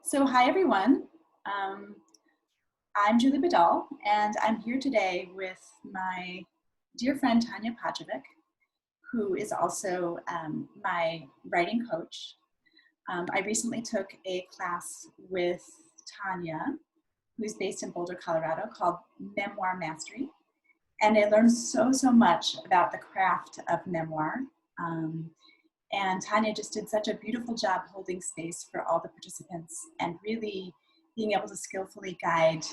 So hi everyone, um, I'm Julie Badal and I'm here today with my dear friend Tanja Pajevic, who is also my writing coach. I recently took a class with Tanja, who's based in Boulder, Colorado, called Memoir Mastery. And I learned so much about the craft of memoir. And Tanja just did such a beautiful job holding space for all the participants and really being able to skillfully guide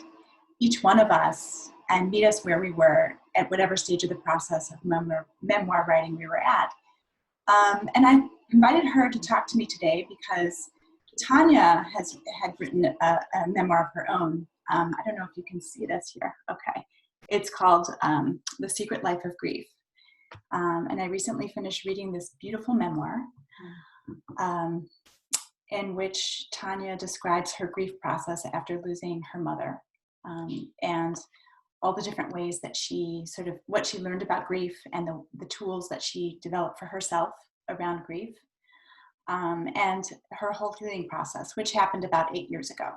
each one of us and meet us where we were at whatever stage of the process of memoir writing we were at. And I invited her to talk to me today because Tanja had written a memoir of her own. I don't know if you can see this here. Okay. It's called The Secret Life of Grieve. And I recently finished reading this beautiful memoir in which Tanja describes her grief process after losing her mother, and all the different ways that what she learned about grief and the tools that she developed for herself around grief, and her whole healing process, which happened about 8 years ago.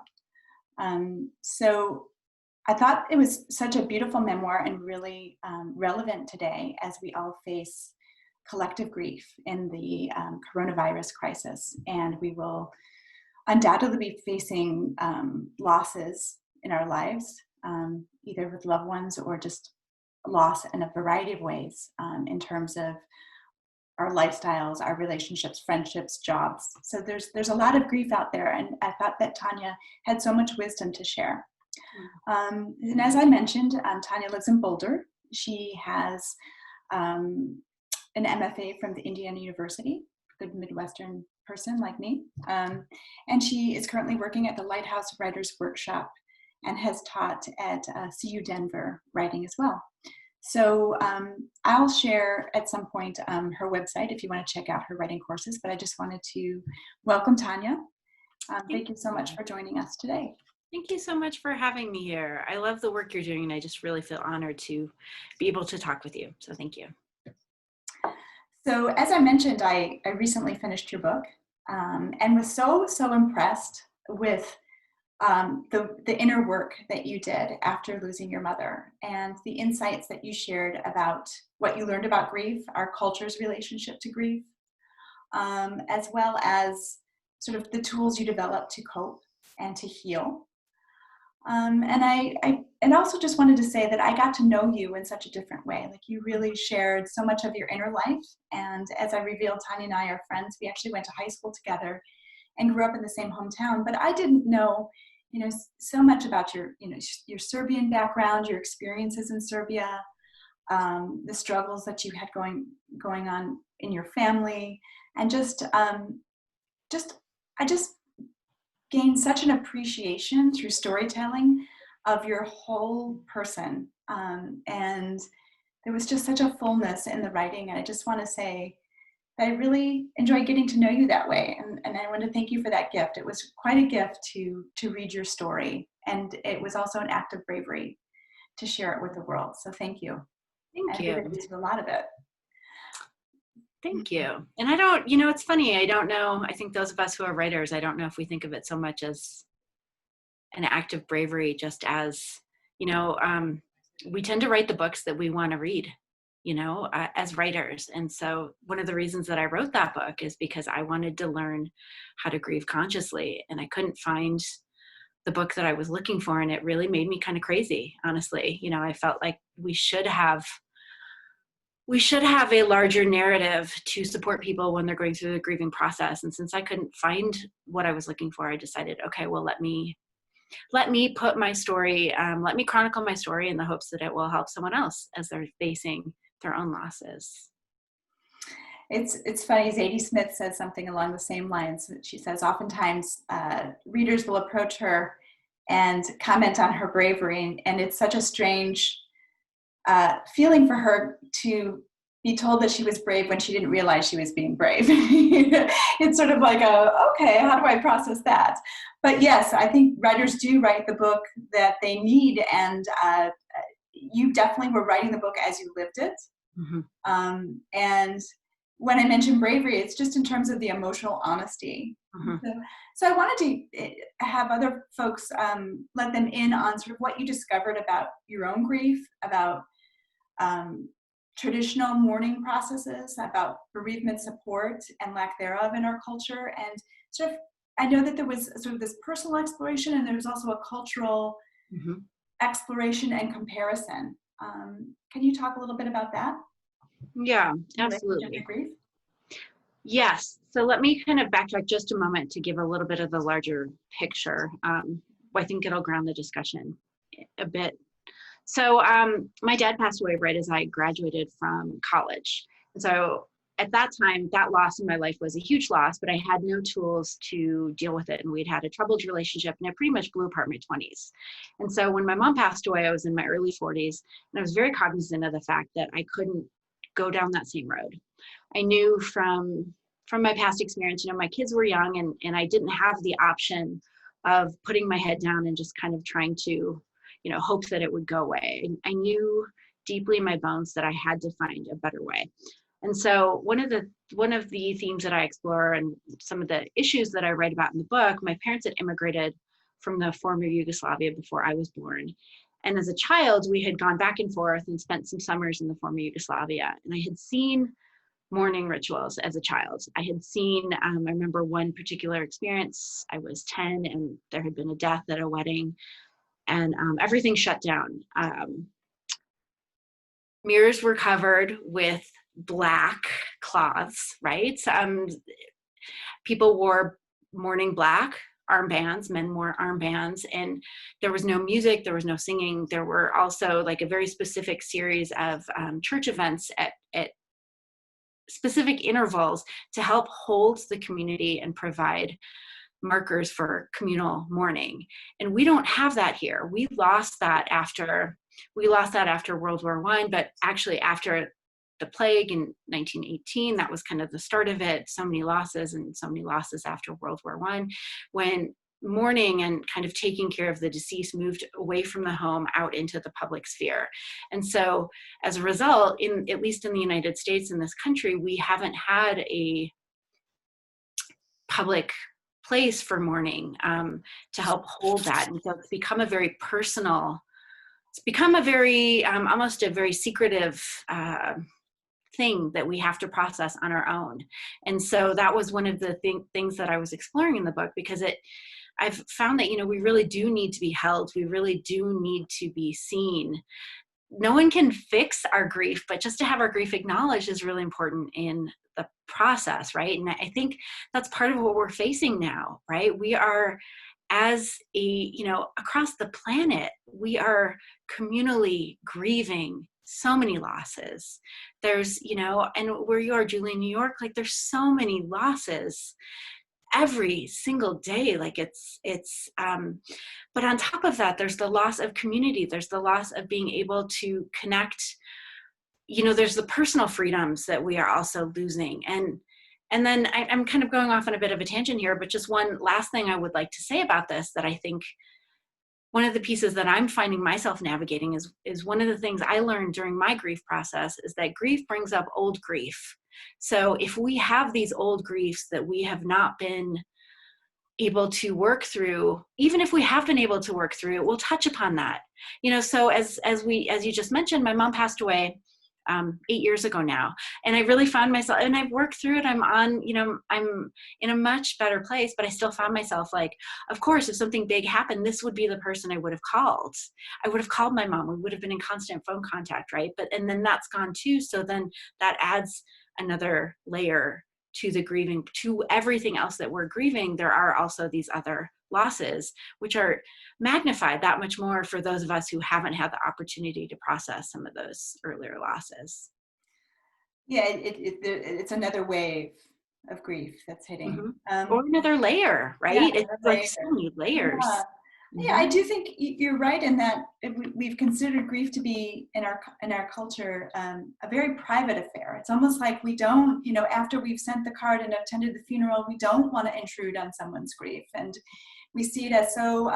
So I thought it was such a beautiful memoir and really relevant today as we all face collective grief in the coronavirus crisis. And we will undoubtedly be facing losses in our lives, either with loved ones or just loss in a variety of ways in terms of our lifestyles, our relationships, friendships, jobs. So there's a lot of grief out there. And I thought that Tanja had so much wisdom to share. And as I mentioned, Tanja lives in Boulder. She has an MFA from the Indiana University, good Midwestern person like me. And she is currently working at the Lighthouse Writers Workshop and has taught at CU Denver writing as well. So I'll share at some point her website if you want to check out her writing courses, but I just wanted to welcome Tanja. Thank you so much for joining us today. Thank you so much for having me here. I love the work you're doing, and I just really feel honored to be able to talk with you. So thank you. So as I mentioned, I recently finished your book and was so impressed with the inner work that you did after losing your mother and the insights that you shared about what you learned about grief, our culture's relationship to grief, as well as sort of the tools you developed to cope and to heal. And I also just wanted to say that I got to know you in such a different way. Like, you really shared so much of your inner life. And as I revealed, Tanja and I are friends. We actually went to high school together and grew up in the same hometown. But I didn't know, so much about your Serbian background, your experiences in Serbia, the struggles that you had going on in your family, and I just gained such an appreciation through storytelling of your whole person. And there was just such a fullness in the writing. And I just want to say that I really enjoyed getting to know you that way. And I want to thank you for that gift. It was quite a gift to read your story. And it was also an act of bravery to share it with the world. So thank you. Thank you. I did a lot of it. Thank you. And I don't, it's funny. I don't know. I think those of us who are writers, I don't know if we think of it so much as an act of bravery, just as, we tend to write the books that we want to read, as writers. And so one of the reasons that I wrote that book is because I wanted to learn how to grieve consciously. And I couldn't find the book that I was looking for. And it really made me kind of crazy, honestly. I felt like we should have a larger narrative to support people when they're going through the grieving process. And since I couldn't find what I was looking for, I decided, okay, well, let me put my story, let me chronicle my story in the hopes that it will help someone else as they're facing their own losses. It's funny, Zadie Smith says something along the same lines. She says oftentimes readers will approach her and comment on her bravery, and it's such a strange feeling for her to be told that she was brave when she didn't realize she was being brave. It's sort of like okay, how do I process that? But yes, I think writers do write the book that they need, and you definitely were writing the book as you lived it. Mm-hmm. And when I mention bravery, it's just in terms of the emotional honesty Mhm. So I wanted to have other folks let them in on sort of what you discovered about your own grief, about um, traditional mourning processes, about bereavement support and lack thereof in our culture. And sort of, I know that there was sort of this personal exploration and there was also a cultural Mhm. exploration and comparison. Can you talk a little bit about that Yeah, in relationship to absolutely. grief? Yes. So let me kind of backtrack just a moment to give a little bit of the larger picture. I think it'll ground the discussion a bit. So my dad passed away right as I graduated from college. And so at that time, that loss in my life was a huge loss, but I had no tools to deal with it. And we'd had a troubled relationship and it pretty much blew apart my 20s. And so when my mom passed away, I was in my early 40s and I was very cognizant of the fact that I couldn't go down that same road. I knew from my past experience, my kids were young and I didn't have the option of putting my head down and just kind of trying to, hope that it would go away. And I knew deeply in my bones that I had to find a better way. And so one of the themes that I explore and some of the issues that I write about in the book, my parents had immigrated from the former Yugoslavia before I was born. And as a child, we had gone back and forth and spent some summers in the former Yugoslavia. And I had seen mourning rituals as a child. I had seen, I remember one particular experience. I was 10 and there had been a death at a wedding and everything shut down. Mirrors were covered with black cloths, right? People wore mourning black armbands, men wore armbands, and there was no music, there was no singing. There were also like a very specific series of church events at specific intervals to help hold the community and provide markers for communal mourning. And we don't have that here. We lost that after World War I, but actually after the plague in 1918, that was kind of the start of it. So many losses after World War I, when mourning and kind of taking care of the deceased moved away from the home out into the public sphere. And so as a result, at least in the United States, in this country, we haven't had a public place for mourning to help hold that. And so it's become a very personal, almost a very secretive thing that we have to process on our own. And so that was one of the things that I was exploring in the book, because I've found that, we really do need to be held. We really do need to be seen. No one can fix our grief, but just to have our grief acknowledged is really important in the process, right? And I think that's part of what we're facing now, right? We are, across the planet, we are communally grieving so many losses. There's, and where you are, Julie, in New York, like there's so many losses every single day. Like but on top of that, there's the loss of community. There's the loss of being able to connect. There's the personal freedoms that we are also losing. And then I'm kind of going off on a bit of a tangent here, but just one last thing I would like to say about this, that I think one of the pieces that I'm finding myself navigating is one of the things I learned during my grief process is that grief brings up old grief. So if we have these old griefs that we have not been able to work through, even if we have been able to work through it, we'll touch upon that. So as you just mentioned, my mom passed away 8 years ago now. And I really found myself, and I've worked through it. I'm in a much better place, but I still found myself like, of course, if something big happened, this would be the person I would have called. I would have called my mom. We would have been in constant phone contact, right? And then that's gone too. So then that adds another layer to the grieving, to everything else that we're grieving. There are also these other losses, which are magnified that much more for those of us who haven't had the opportunity to process some of those earlier losses. Yeah, it's another wave of grief that's hitting. Or another layer, right? Yeah, It's like so many layers. yeah. Yeah, I do think you're right in that we've considered grief to be in our culture a very private affair. It's almost like we don't, after we've sent the card and attended the funeral, we don't want to intrude on someone's grief, and we see it as so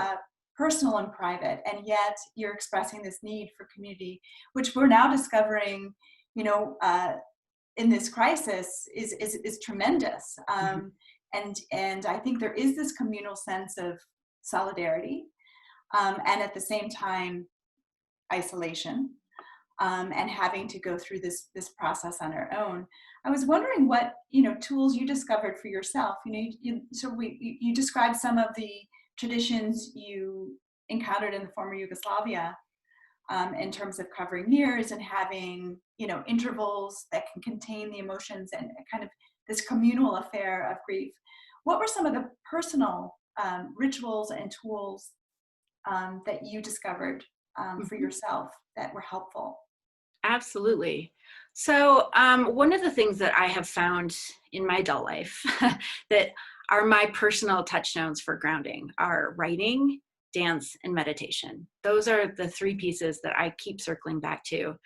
personal and private. And yet, you're expressing this need for community, which we're now discovering, in this crisis is tremendous. And I think there is this communal sense of solidarity, and at the same time, isolation, and having to go through this process on our own. I was wondering what tools you discovered for yourself. You described some of the traditions you encountered in the former Yugoslavia, in terms of covering mirrors and having intervals that can contain the emotions and kind of this communal affair of grief. What were some of the personal rituals and tools that you discovered for yourself that were helpful? Absolutely. So one of the things that I have found in my adult life that are my personal touchstones for grounding are writing, dance, and meditation. Those are the three pieces that I keep circling back to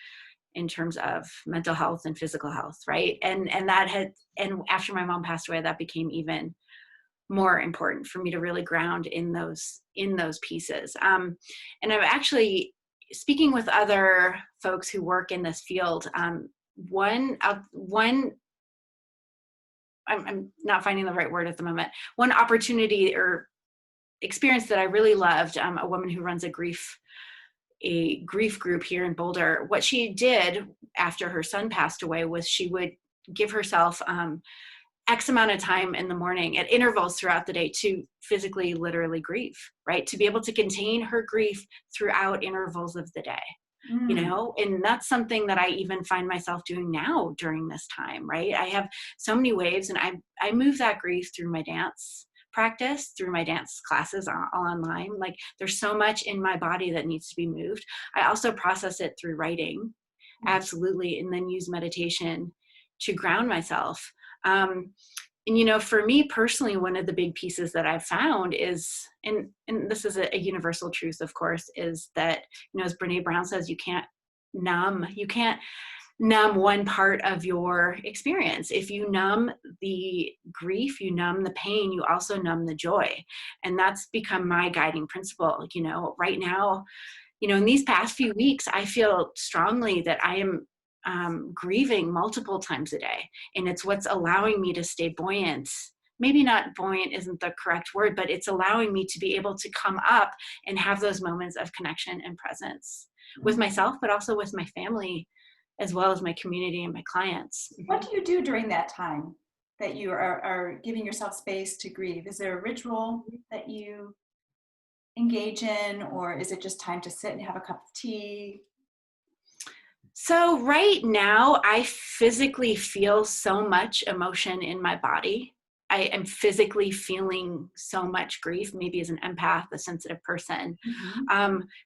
in terms of mental health and physical health, right? And after my mom passed away, that became even more important for me to really ground in those pieces. And I'm actually speaking with other folks who work in this field. I'm not finding the right word at the moment. One opportunity or experience that I really loved, a woman who runs a grief group here in Boulder. What she did after her son passed away was she would give herself X amount of time in the morning at intervals throughout the day to physically, literally grieve, right? To be able to contain her grief throughout intervals of the day, and that's something that I even find myself doing now during this time, right? I have so many waves, and I move that grief through my dance practice, through my dance classes all online. Like there's so much in my body that needs to be moved. I also process it through writing, absolutely, and then use meditation to ground myself. And for me personally, one of the big pieces that I've found is, and this is a universal truth, of course, is that, as Brene Brown says, you can't numb one part of your experience. If you numb the grief, you numb the pain, you also numb the joy. And that's become my guiding principle. Right now, in these past few weeks, I feel strongly that I am grieving multiple times a day. And it's what's allowing me to stay buoyant. Maybe not buoyant isn't the correct word, but it's allowing me to be able to come up and have those moments of connection and presence with myself, but also with my family, as well as my community and my clients. What do you do during that time that you are giving yourself space to grieve? Is there a ritual that you engage in, or is it just time to sit and have a cup of tea? So right now, I physically feel so much emotion in my body. I am physically feeling so much grief, maybe as an empath, a sensitive person.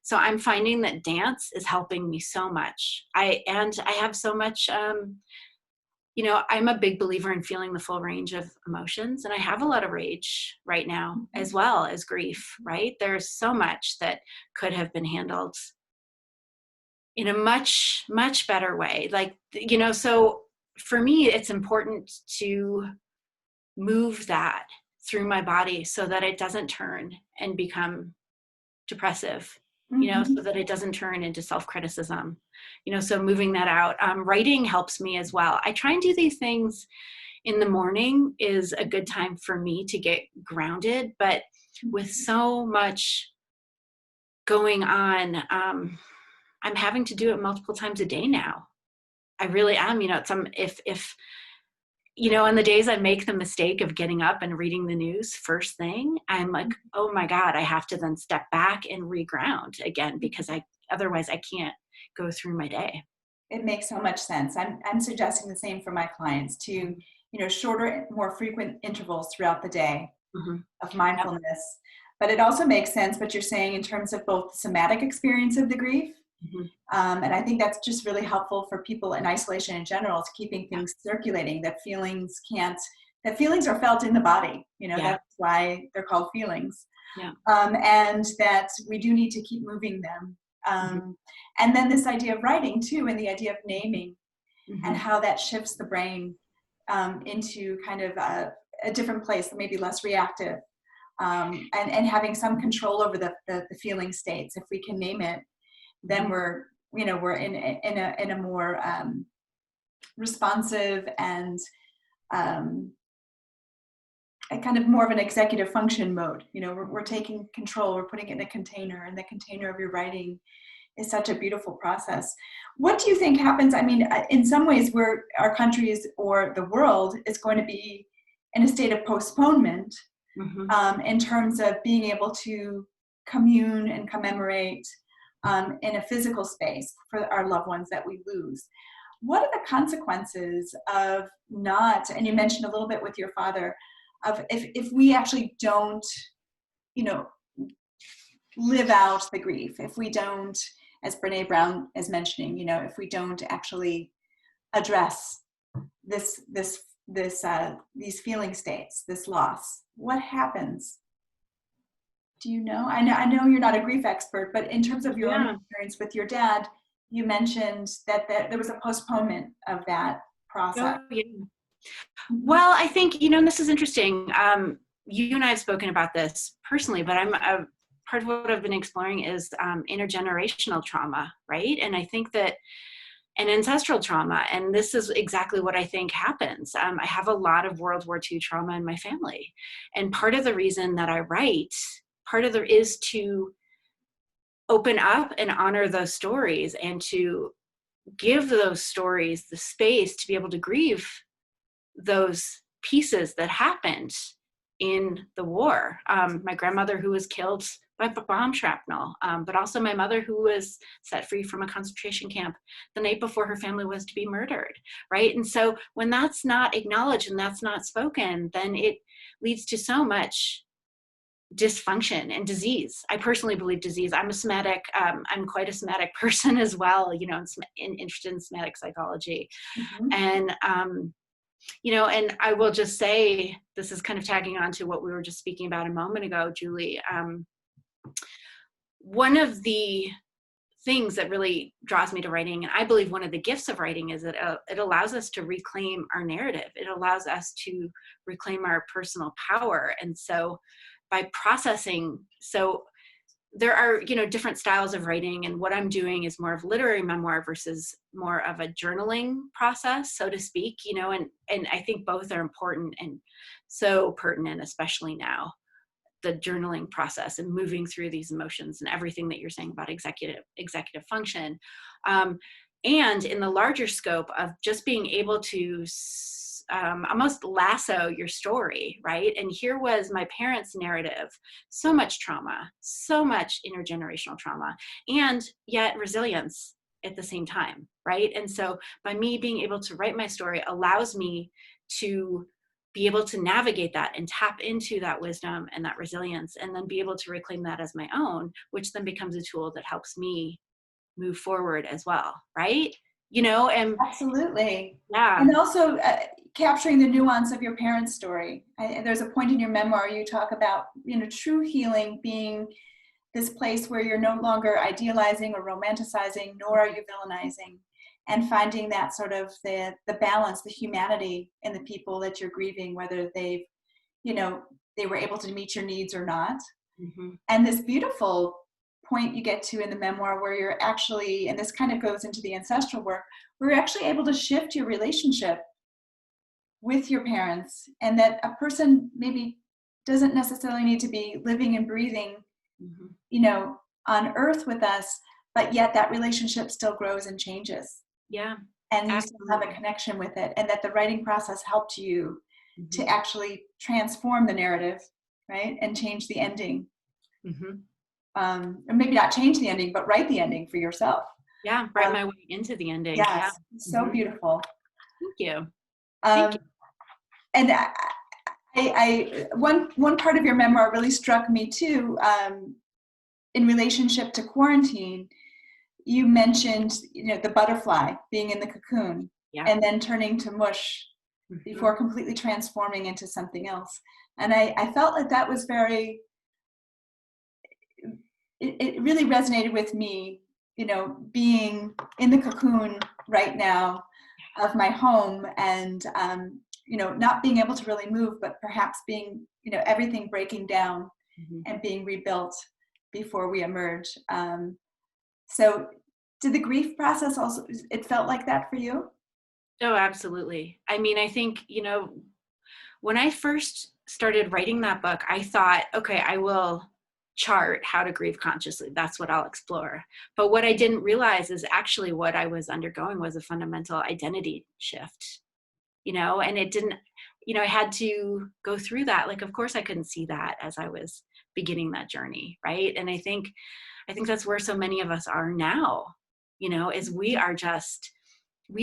So I'm finding that dance is helping me so much. I have so much, I'm a big believer in feeling the full range of emotions. And I have a lot of rage right now, as well as grief, right? There's so much that could have been handled in a much, much better way. So for me, it's important to move that through my body so that it doesn't turn and become depressive, so that it doesn't turn into self-criticism, so moving that out. Writing helps me as well. I try and do these things in the morning is a good time for me to get grounded, but with so much going on, I'm having to do it multiple times a day now. I really am, if on the days I make the mistake of getting up and reading the news first thing, I'm like, oh my God, I have to then step back and reground again, because otherwise I can't go through my day. It makes so much sense. I'm suggesting the same for my clients, to, shorter, more frequent intervals throughout the day of mindfulness. Yep. But it also makes sense what you're saying in terms of both the somatic experience of the grief. And I think that's just really helpful for people in isolation in general, to keeping things circulating, that feelings are felt in the body. That's why they're called feelings. And that we do need to keep moving them. And then this idea of writing too, and the idea of naming, and how that shifts the brain into kind of a different place, maybe less reactive, and having some control over the feeling states. If we can name it, then we're in a more responsive and a kind of more of an executive function mode. You know, we're taking control, we're putting it in a container, and the container of your writing is such a beautiful process. What do you think happens? I mean, in some ways, where our countries or the world is going to be in a state of postponement in terms of being able to commune and commemorate in a physical space for our loved ones that we lose. What are the consequences of not, and you mentioned a little bit with your father, of if we actually don't, you know, live out the grief, if we don't, as Brene Brown is mentioning, you know, if we don't actually address these feeling states, this loss, what happens? Do you know? I know you're not a grief expert, but in terms of your own experience with your dad, you mentioned that there was a postponement of that process. Oh, yeah. Well, I think, you know, and this is interesting. You and I have spoken about this personally, but part of what I've been exploring is intergenerational trauma, right? And I think that, and ancestral trauma, and this is exactly what I think happens. I have a lot of World War II trauma in my family. And part of the reason that I write, is to open up and honor those stories and to give those stories the space to be able to grieve those pieces that happened in the war. My grandmother who was killed by bomb shrapnel, but also my mother who was set free from a concentration camp the night before her family was to be murdered, right? And so when that's not acknowledged and that's not spoken, then it leads to so much dysfunction and disease. I personally believe disease. I'm a somatic, I'm quite a somatic person as well, you know, interested in somatic psychology. And you know, and I will just say, this is kind of tagging on to what we were just speaking about a moment ago, Julie. One of the things that really draws me to writing, and I believe one of the gifts of writing, is that it allows us to reclaim our narrative. It allows us to reclaim our personal power. And so by processing, so there are, you know, different styles of writing, and what I'm doing is more of literary memoir versus more of a journaling process, so to speak, you know, and I think both are important and so pertinent, especially now, the journaling process and moving through these emotions and everything that you're saying about executive function. And in the larger scope of just being able to almost lasso your story, right? And here was my parents' narrative, so much trauma, so much intergenerational trauma, and yet resilience at the same time, right? And so by me being able to write my story allows me to be able to navigate that and tap into that wisdom and that resilience, and then be able to reclaim that as my own, which then becomes a tool that helps me move forward as well, right? You know, and absolutely, yeah, and also capturing the nuance of your parents' story. There's a point in your memoir you talk about, you know, true healing being this place where you're no longer idealizing or romanticizing, nor are you villainizing, and finding that sort of the balance, the humanity in the people that you're grieving, whether they've, you know, they were able to meet your needs or not. And this beautiful point you get to in the memoir where you're actually, and this kind of goes into the ancestral work, where you're actually able to shift your relationship with your parents, and that a person maybe doesn't necessarily need to be living and breathing, you know, on earth with us, but yet that relationship still grows and changes. Yeah. And you still have a connection with it, and that the writing process helped you to actually transform the narrative, right? And change the ending. Or maybe not change the ending, but write the ending for yourself. Yeah, write my way into the ending. Yes, yeah. So beautiful. Thank you. Thank you. And I one part of your memoir really struck me too, in relationship to quarantine. You mentioned, you know, the butterfly being in the cocoon and then turning to mush before completely transforming into something else. And I felt like that was very, it really resonated with me, you know, being in the cocoon right now of my home, and you know, not being able to really move, but perhaps being, you know, everything breaking down and being rebuilt before we emerge. So did the grief process also, it felt like that for you? Oh, absolutely. I mean, I think, you know, when I first started writing that book, I thought, okay, I will chart how to grieve consciously. That's what I'll explore. But what I didn't realize is actually what I was undergoing was a fundamental identity shift, and it didn't, I had to go through that. Like, of course I couldn't see that as I was beginning that journey. Right. And I think that's where so many of us are now, is we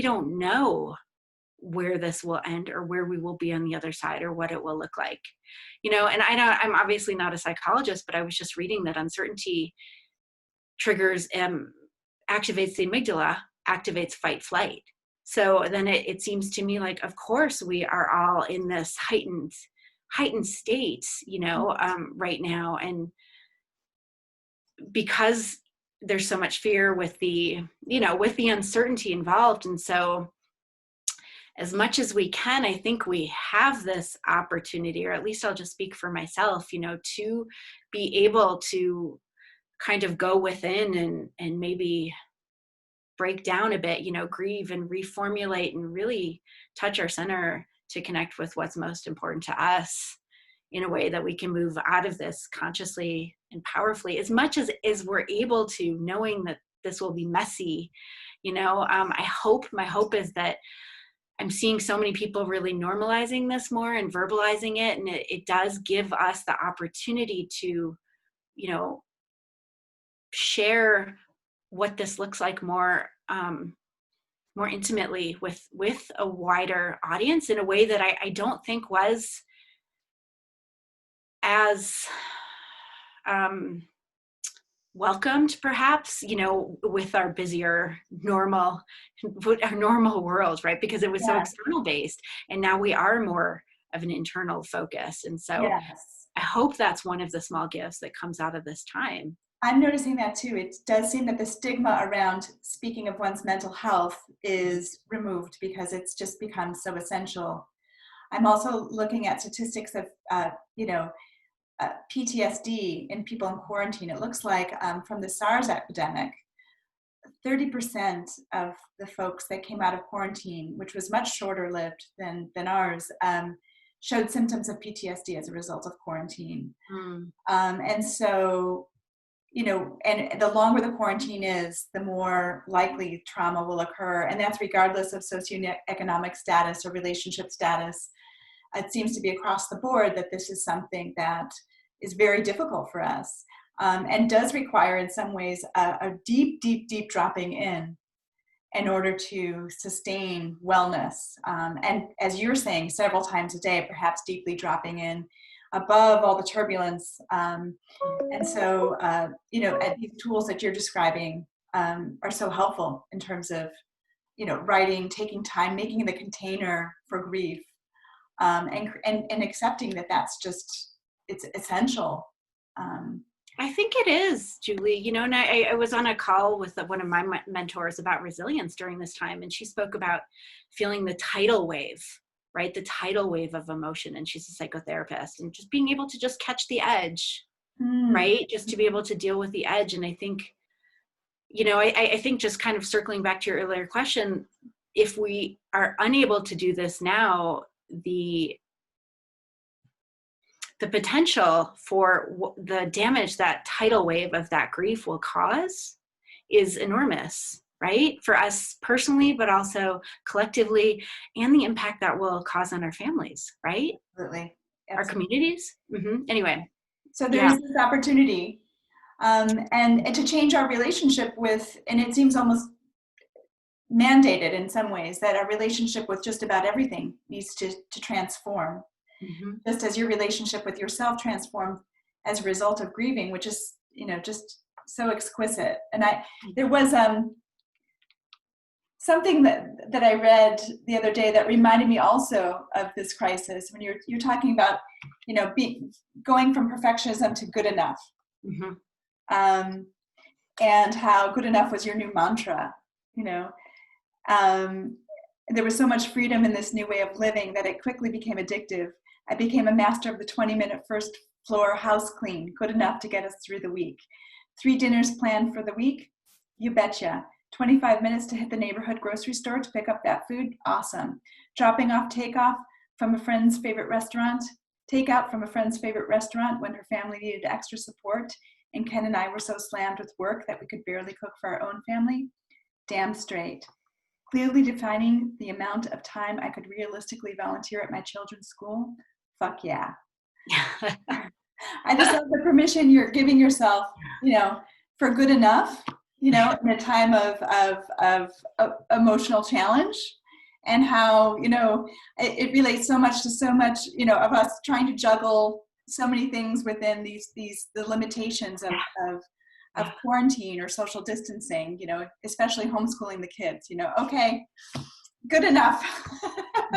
don't know where this will end or where we will be on the other side or what it will look like, and I'm obviously not a psychologist, but I was just reading that uncertainty triggers, activates the amygdala, activates fight flight. So then it seems to me like, of course we are all in this heightened state, right now. And because there's so much fear with the uncertainty involved. And so as much as we can, I think we have this opportunity, or at least I'll just speak for myself, to be able to kind of go within and maybe break down a bit, grieve and reformulate and really touch our center to connect with what's most important to us in a way that we can move out of this consciously and powerfully, as much as we're able to, knowing that this will be messy. My hope is that I'm seeing so many people really normalizing this more and verbalizing it. And it does give us the opportunity to, share what this looks like more intimately with a wider audience in a way that I don't think was as welcomed, perhaps, with our busier normal world, right? Because it was so external based, and now we are more of an internal focus. And so I hope that's one of the small gifts that comes out of this time. I'm noticing that too. It does seem that the stigma around speaking of one's mental health is removed because it's just become so essential. I'm also looking at statistics of, PTSD in people in quarantine. It looks like from the SARS epidemic, 30% of the folks that came out of quarantine, which was much shorter lived than ours, showed symptoms of PTSD as a result of quarantine. And so, and the longer the quarantine is, the more likely trauma will occur. And that's regardless of socioeconomic status or relationship status. It seems to be across the board that this is something that is very difficult for us, and does require in some ways a deep dropping in order to sustain wellness. And as you're saying, several times a day, perhaps deeply dropping in above all the turbulence. And so, these tools that you're describing are so helpful in terms of, writing, taking time, making the container for grief, and accepting that that's just, it's essential. I think it is, Julie, and I was on a call with one of my mentors about resilience during this time, and she spoke about feeling the tidal wave, right? The tidal wave of emotion. And she's a psychotherapist, and just being able to just catch the edge, right? Just to be able to deal with the edge. And I think, I think just kind of circling back to your earlier question, if we are unable to do this now, the potential for the damage that tidal wave of that grief will cause is enormous, right? For us personally, but also collectively, and the impact that will cause on our families, right? Absolutely. Our communities. Anyway. So there's this opportunity, and to change our relationship with, and it seems almost mandated in some ways, that our relationship with just about everything needs to transform. Just as your relationship with yourself transformed as a result of grieving, which is, just so exquisite. And there was something that I read the other day that reminded me also of this crisis, when you're talking about, going from perfectionism to good enough, and how good enough was your new mantra. There was so much freedom in this new way of living that it quickly became addictive. I became a master of the 20-minute first floor house clean, good enough to get us through the week. 3 dinners planned for the week? You betcha. 25 minutes to hit the neighborhood grocery store to pick up that food? Awesome. Dropping off takeoff from a friend's favorite restaurant? takeout from a friend's favorite restaurant when her family needed extra support, and Ken and I were so slammed with work that we could barely cook for our own family. Damn straight. Clearly defining the amount of time I could realistically volunteer at my children's school. Fuck yeah. I just love the permission you're giving yourself, for good enough, in a time of emotional challenge, and how, it relates so much to so much, of us trying to juggle so many things within the limitations of quarantine or social distancing, especially homeschooling the kids, okay, good enough.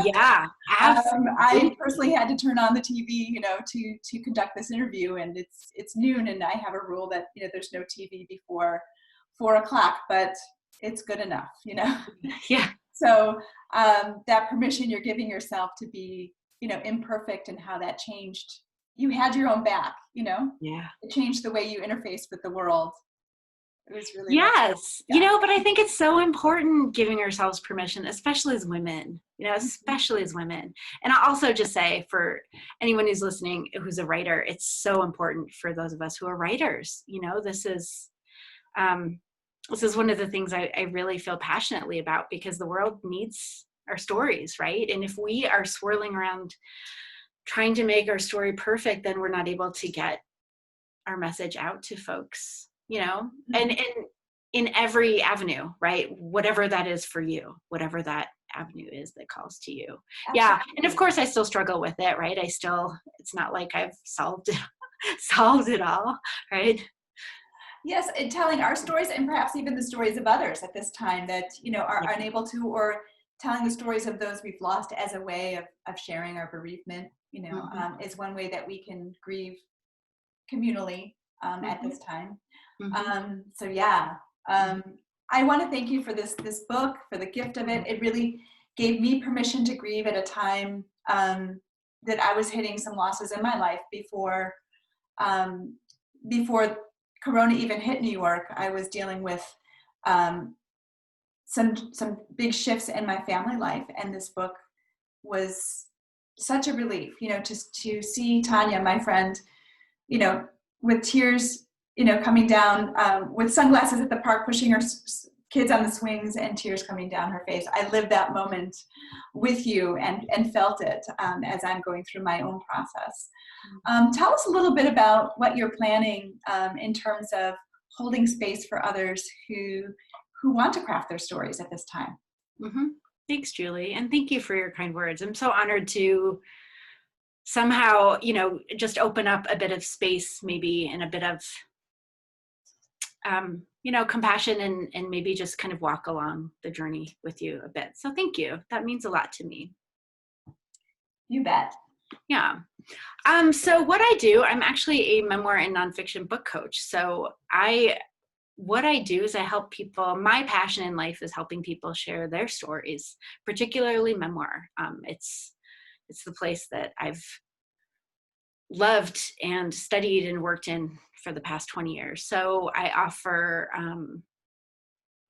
Yeah, absolutely. I personally had to turn on the TV, to conduct this interview, and it's noon, and I have a rule that, there's no TV before 4:00, but it's good enough, Yeah. So that permission you're giving yourself to be, imperfect, and how that changed. You had your own back, Yeah. It changed the way you interface with the world. It was really yes, yeah. But I think it's so important giving ourselves permission, especially as women, especially as women. And I'll also just say, for anyone who's listening who's a writer, it's so important for those of us who are writers. This is one of the things I really feel passionately about, because the world needs our stories, right? And if we are swirling around trying to make our story perfect, then we're not able to get our message out to folks, and in every avenue, right? Whatever that is for you, whatever that avenue is that calls to you. Absolutely. Yeah. And of course I still struggle with it, right? It's not like I've solved it all, right? Yes, and telling our stories, and perhaps even the stories of others at this time that, are unable to, or telling the stories of those we've lost as a way of sharing our bereavement, is one way that we can grieve communally at this time. So yeah, I want to thank you for this book, for the gift of it. It really gave me permission to grieve at a time that I was hitting some losses in my life before Corona even hit New York. I was dealing with some big shifts in my family life, and this book was such a relief, to see Tanja, my friend, with tears, coming down, with sunglasses at the park, pushing her kids on the swings, and tears coming down her face. I lived that moment with you and felt it as I'm going through my own process. Tell us a little bit about what you're planning in terms of holding space for others who want to craft their stories at this time. Thanks, Julie. And thank you for your kind words. I'm so honored to somehow, just open up a bit of space, maybe, and a bit of, compassion, and maybe just kind of walk along the journey with you a bit. So thank you. That means a lot to me. You bet. Yeah. So what I do, I'm actually a memoir and nonfiction book coach. So what I do is I help people. My passion in life is helping people share their stories, particularly memoir. It's the place that I've loved and studied and worked in for the past 20 years. So I offer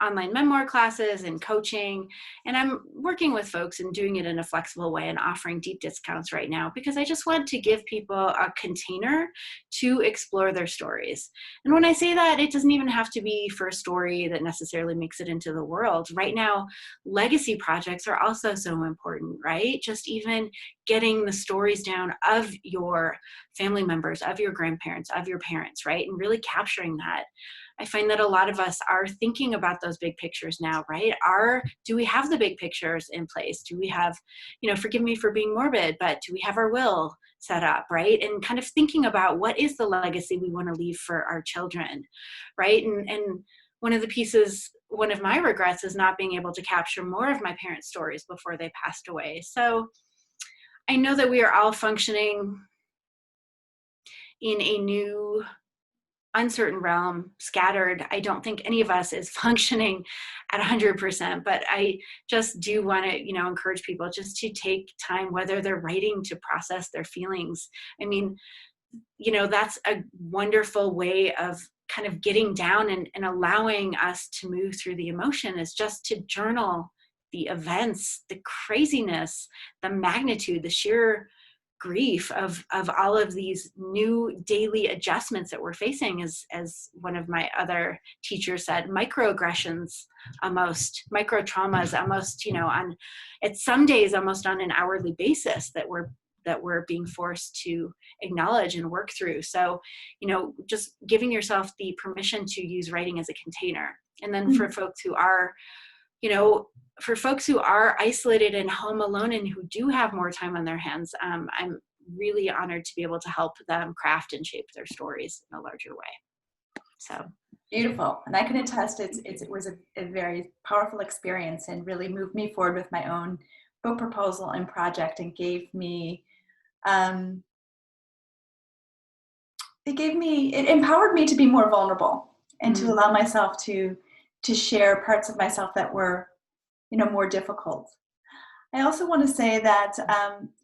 online memoir classes and coaching, and I'm working with folks and doing it in a flexible way and offering deep discounts right now, because I just want to give people a container to explore their stories. And when I say that, it doesn't even have to be for a story that necessarily makes it into the world. Right now, legacy projects are also so important, right? Just even getting the stories down of your family members, of your grandparents, of your parents, right? And really capturing that. I find that a lot of us are thinking about those big pictures now, right? Do we have the big pictures in place? Do we have, forgive me for being morbid, but do we have our will set up, right? And kind of thinking about what is the legacy we want to leave for our children, right? And one of my regrets is not being able to capture more of my parents' stories before they passed away. So I know that we are all functioning in a new, uncertain realm, scattered. I don't think any of us is functioning at 100%, but I just do want to, encourage people just to take time, whether they're writing, to process their feelings. I mean, that's a wonderful way of kind of getting down and allowing us to move through the emotion, is just to journal the events, the craziness, the magnitude, the sheer grief of all of these new daily adjustments that we're facing, as one of my other teachers said, microaggressions, almost micro traumas, almost, on, it's some days almost on an hourly basis that we're being forced to acknowledge and work through. So, just giving yourself the permission to use writing as a container. And then for folks who are, for folks who are isolated and home alone and who do have more time on their hands, I'm really honored to be able to help them craft and shape their stories in a larger way. So beautiful. And I can attest it was a very powerful experience and really moved me forward with my own book proposal and project, and it empowered me to be more vulnerable and to allow myself to share parts of myself that were, more difficult. I also want to say that,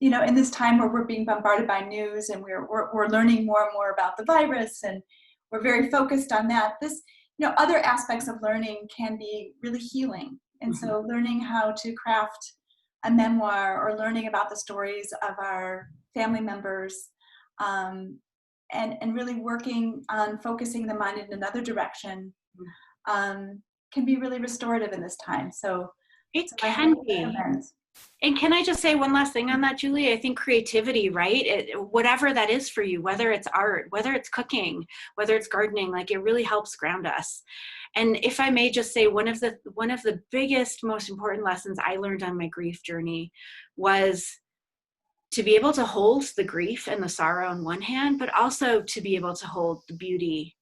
in this time where we're being bombarded by news and we're learning more and more about the virus, and we're very focused on that, this, other aspects of learning can be really healing. And so learning how to craft a memoir, or learning about the stories of our family members, and really working on focusing the mind in another direction, can be really restorative in this time. So it can be. And can I just say one last thing on that, Julie? I think creativity, right? Whatever that is for you, whether it's art, whether it's cooking, whether it's gardening, like, it really helps ground us. And if I may just say, one of the biggest, most important lessons I learned on my grief journey was to be able to hold the grief and the sorrow in one hand, but also to be able to hold the beauty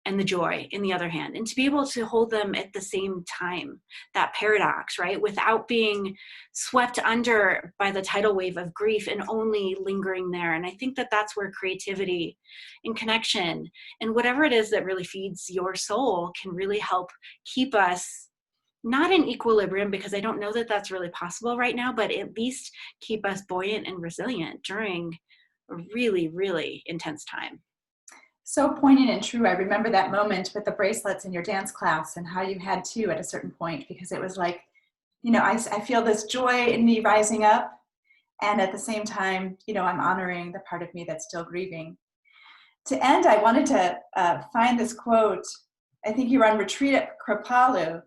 and the joy in the other hand, and to be able to hold them at the same time, that paradox, right? Without being swept under by the tidal wave of grief and only lingering there. And I think that that's where creativity and connection and whatever it is that really feeds your soul can really help keep us not in equilibrium, because I don't know that that's really possible right now, but at least keep us buoyant and resilient during a really, really intense time. So poignant and true. I remember that moment with the bracelets in your dance class, and how you had to at a certain point, because it was like, I feel this joy in me rising up, and at the same time, I'm honoring the part of me that's still grieving. To end, I wanted to find this quote. I think you were on retreat at Kripalu,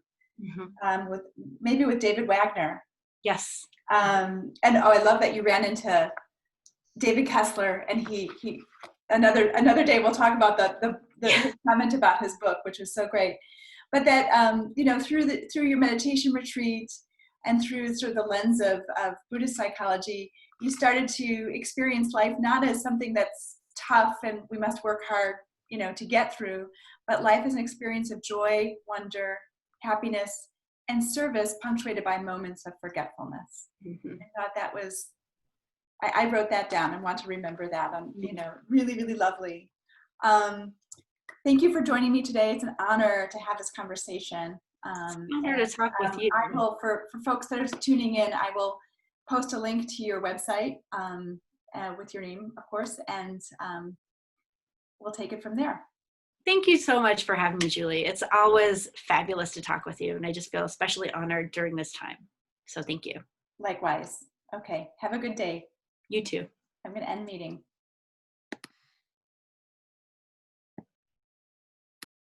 with David Wagner. Yes. And I love that you ran into David Kessler, and he another day we'll talk about the comment about his book, which was so great. But that through your meditation retreat and through sort of the lens of Buddhist psychology, you started to experience life not as something that's tough and we must work hard, to get through, but life is an experience of joy, wonder, happiness, and service, punctuated by moments of forgetfulness. I thought that was, I wrote that down and want to remember that. Really, really lovely. Thank you for joining me today. It's an honor to have this conversation. It's an honor to talk with you. I will, for folks that are tuning in, I will post a link to your website with your name, of course, and we'll take it from there. Thank you so much for having me, Julie. It's always fabulous to talk with you, and I just feel especially honored during this time. So thank you. Likewise. Okay. Have a good day. You too. I'm going to end meeting.